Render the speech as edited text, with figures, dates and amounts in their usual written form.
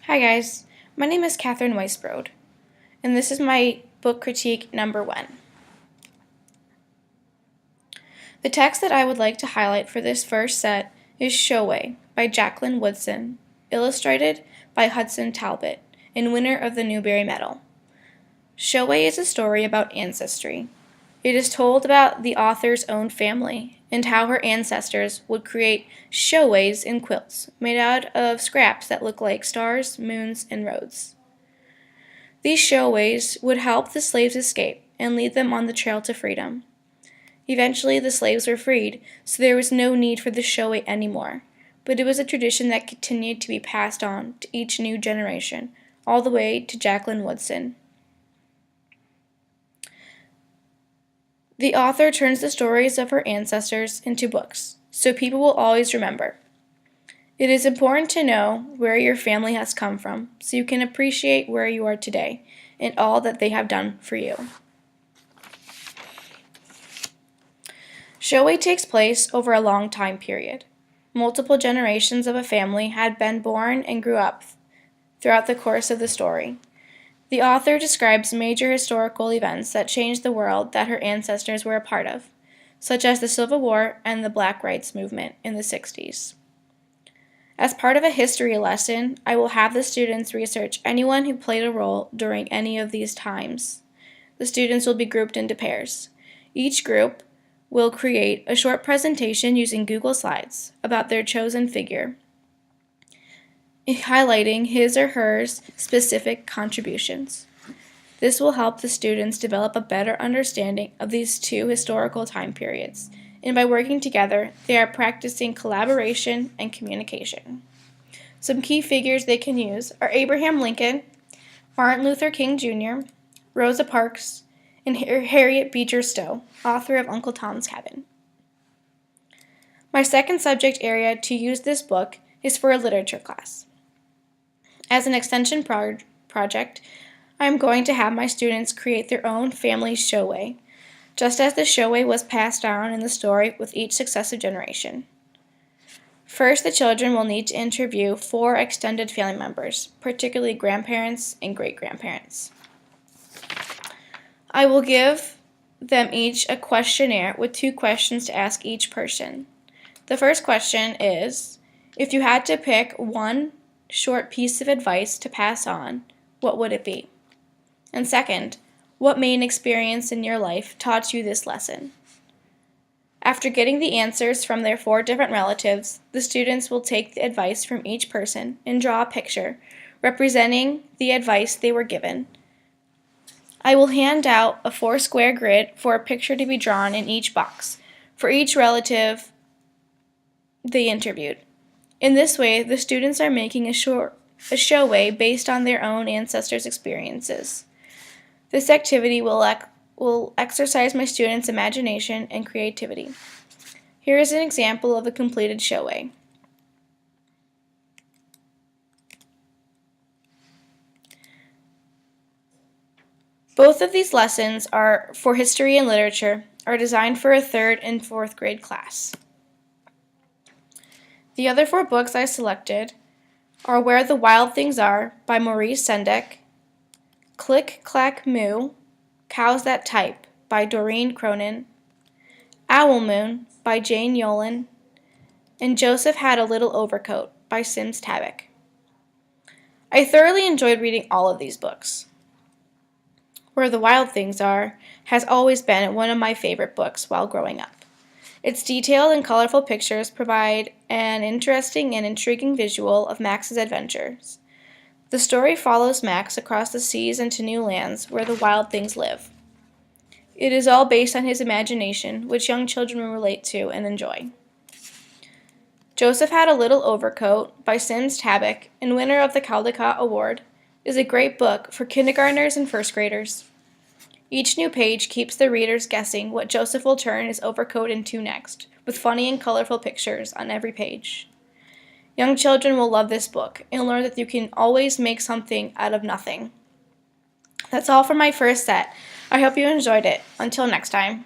Hi guys, my name is Catherine Weisbrod, and this is my book critique number 1. The text that I would like to highlight for this first set is Showay by Jacqueline Woodson, illustrated by Hudson Talbot, and winner of the Newbery Medal. Showay is a story about ancestry. It is told about the author's own family and how her ancestors would create showays in quilts made out of scraps that look like stars, moons, and roads. These showays would help the slaves escape and lead them on the trail to freedom. Eventually, the slaves were freed, so there was no need for the showay anymore, but it was a tradition that continued to be passed on to each new generation, all the way to Jacqueline Woodson. The author turns the stories of her ancestors into books, so people will always remember. It is important to know where your family has come from, so you can appreciate where you are today and all that they have done for you. Showay takes place over a long time period. Multiple generations of a family had been born and grew up throughout the course of the story. The author describes major historical events that changed the world that her ancestors were a part of, such as the Civil War and the Black Rights Movement in the 60s. As part of a history lesson, I will have the students research anyone who played a role during any of these times. The students will be grouped into pairs. Each group will create a short presentation using Google Slides about their chosen figure, highlighting his or her specific contributions. This will help the students develop a better understanding of these two historical time periods, and by working together, they are practicing collaboration and communication. Some key figures they can use are Abraham Lincoln, Martin Luther King Jr., Rosa Parks, and Harriet Beecher Stowe, author of Uncle Tom's Cabin. My second subject area to use this book is for a literature class. As an extension project, I am going to have my students create their own family showay, just as the showay was passed down in the story with each successive generation. First, the children will need to interview 4 extended family members, particularly grandparents and great-grandparents. I will give them each a questionnaire with 2 questions to ask each person. The first question is, if you had to pick one short piece of advice to pass on, what would it be? And second, what main experience in your life taught you this lesson? After getting the answers from their 4 different relatives, the students will take the advice from each person and draw a picture representing the advice they were given. I will hand out a 4-square grid for a picture to be drawn in each box for each relative they interviewed. In this way, the students are making a showay based on their own ancestors' experiences. This activity will exercise my students' imagination and creativity. Here is an example of a completed showay. Both of these lessons are for history and literature are designed for a 3rd and 4th grade class. The other 4 books I selected are Where the Wild Things Are by Maurice Sendak, Click Clack Moo, Cows That Type by Doreen Cronin, Owl Moon by Jane Yolen, and Joseph Had a Little Overcoat by Sims Tabak. I thoroughly enjoyed reading all of these books. Where the Wild Things Are has always been one of my favorite books while growing up. Its detailed and colorful pictures provide an interesting and intriguing visual of Max's adventures. The story follows Max across the seas into new lands where the wild things live. It is all based on his imagination, which young children will relate to and enjoy. Joseph Had a Little Overcoat by Sims Tabak, and winner of the Caldecott Award, is a great book for kindergartners and 1st graders. Each new page keeps the readers guessing what Joseph will turn his overcoat into next, with funny and colorful pictures on every page. Young children will love this book and learn that you can always make something out of nothing. That's all for my first set. I hope you enjoyed it. Until next time.